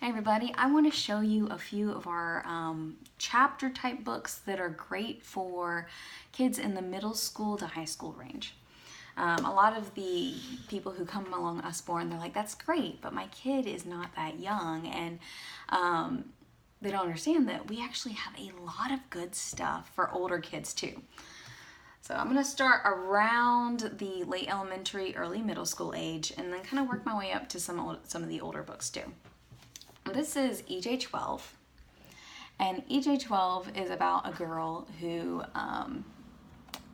Hey everybody, I want to show you a few of our chapter type books that are great for kids in the middle school to high school range. A lot of the people who come along Usborne, they're like, that's great, but my kid is not that young, and they don't understand that we actually have a lot of good stuff for older kids too. So I'm going to start around the late elementary, early middle school age, and then kind of work my way up to some of the older books too. This is EJ12, and EJ12 is about a girl who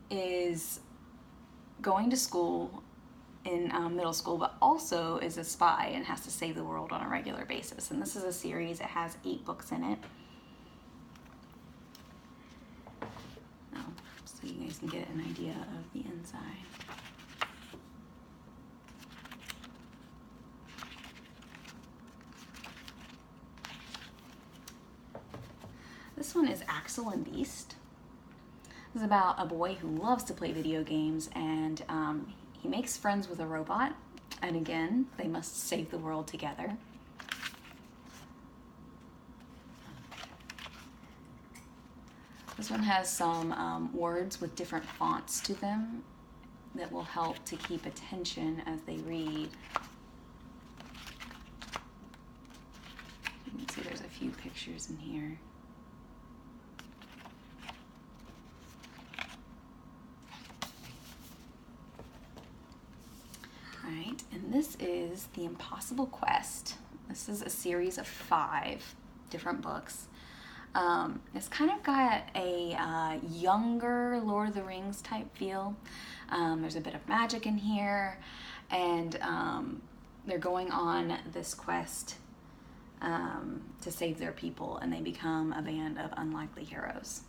is going to school in middle school, but also is a spy and has to save the world on a regular basis. And this is a series. It has 8 books in it. So you guys can get an idea of the inside. This one is Axel and Beast. This is about a boy who loves to play video games, and he makes friends with a robot, and again, they must save the world together. This one has some words with different fonts to them that will help to keep attention as they read. You can see there's a few pictures in here. Right, and this is The Impossible Quest. This is a series of 5 different books. It's kind of got a younger Lord of the Rings type feel. There's a bit of magic in here, and they're going on this quest to save their people, and they become a band of unlikely heroes.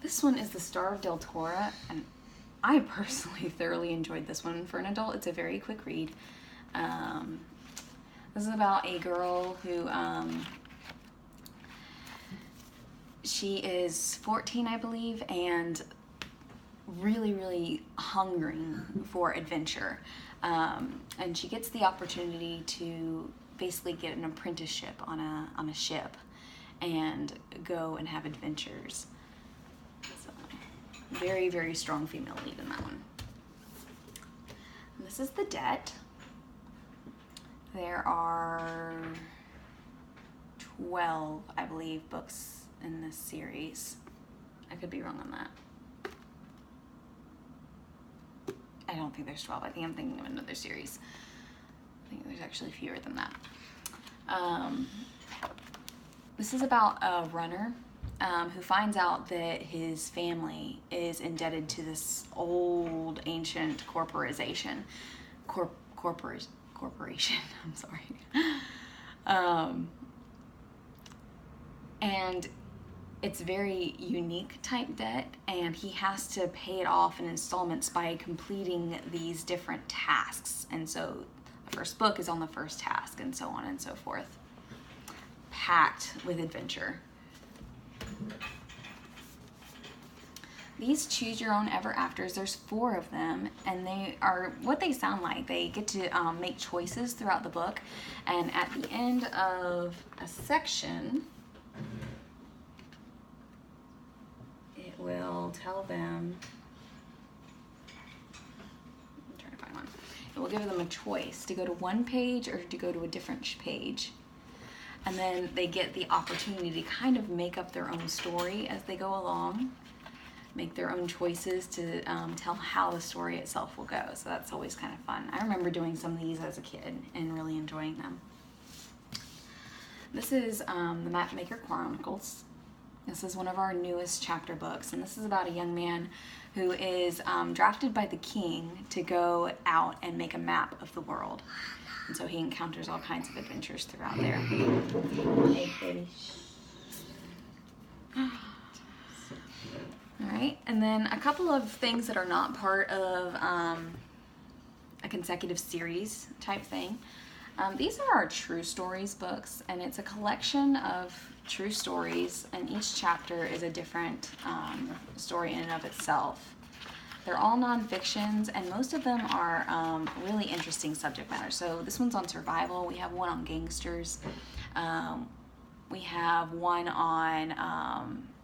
This one is The Star of Deltora, and I personally thoroughly enjoyed this one. For an adult, it's a very quick read. This is about a girl who, she is 14, I believe, and really hungering for adventure. And she gets the opportunity to basically get an apprenticeship on a ship and go and have adventures. Very strong female lead in that one. And this is The Debt. There are 12, I believe, books in this series. I could be wrong on that. I don't think there's 12. I think I'm thinking of another series. I think there's actually fewer than that. This is about a runner who finds out that his family is indebted to this old ancient corporation. I'm sorry. And it's very unique type debt, and he has to pay it off in installments by completing these different tasks. And so the first book is on the first task, and so on and so forth. Packed with adventure. These Choose Your Own Ever Afters, there's 4 of them, and they are what they sound like. They get to make choices throughout the book, and at the end of a section, it will tell them, I'm trying to find one, it will give them a choice to go to one page or to go to a different page. And then they get the opportunity to kind of make up their own story as they go along, make their own choices to tell how the story itself will go. So that's always kind of fun. I remember doing some of these as a kid and really enjoying them. This is the Mapmaker Chronicles. This is one of our newest chapter books, and this is about a young man who is drafted by the king to go out and make a map of the world. And so he encounters all kinds of adventures throughout there. Hey, baby. All right, and then a couple of things that are not part of a consecutive series type thing. These are our True Stories books, and it's a collection of true stories, and each chapter is a different story in and of itself. They're all nonfictions, and most of them are really interesting subject matter. So this one's on survival. We have one on gangsters. We have one on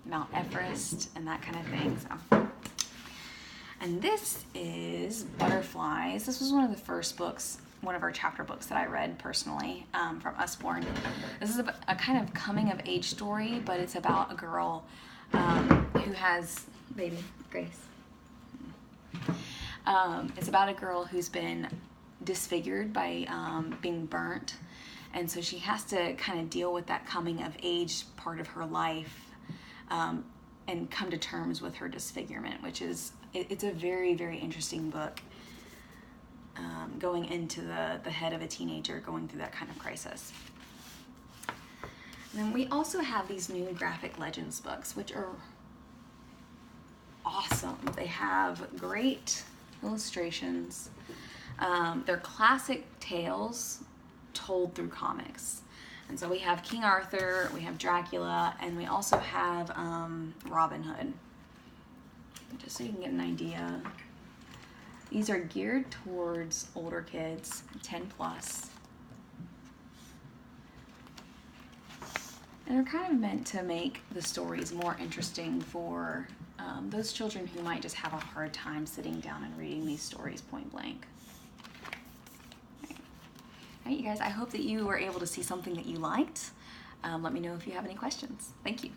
Mount Everest and that kind of thing. So. And this is Butterflies. This was one of the first books, one of our chapter books that I read personally from Usborne. This is a kind of coming of age story, but it's about a girl who has, baby, Grace. It's about a girl who's been disfigured by being burnt, and so she has to kind of deal with that coming of age part of her life and come to terms with her disfigurement, which is, it's a very, very interesting book going into the head of a teenager going through that kind of crisis. And then we also have these new graphic legends books, which are awesome. They have great illustrations. They're classic tales told through comics. And so we have King Arthur, we have Dracula, and we also have Robin Hood. Just so you can get an idea. These are geared towards older kids, 10 plus. And they're kind of meant to make the stories more interesting for those children who might just have a hard time sitting down and reading these stories point blank. All right, you guys, I hope that you were able to see something that you liked. Let me know if you have any questions. Thank you.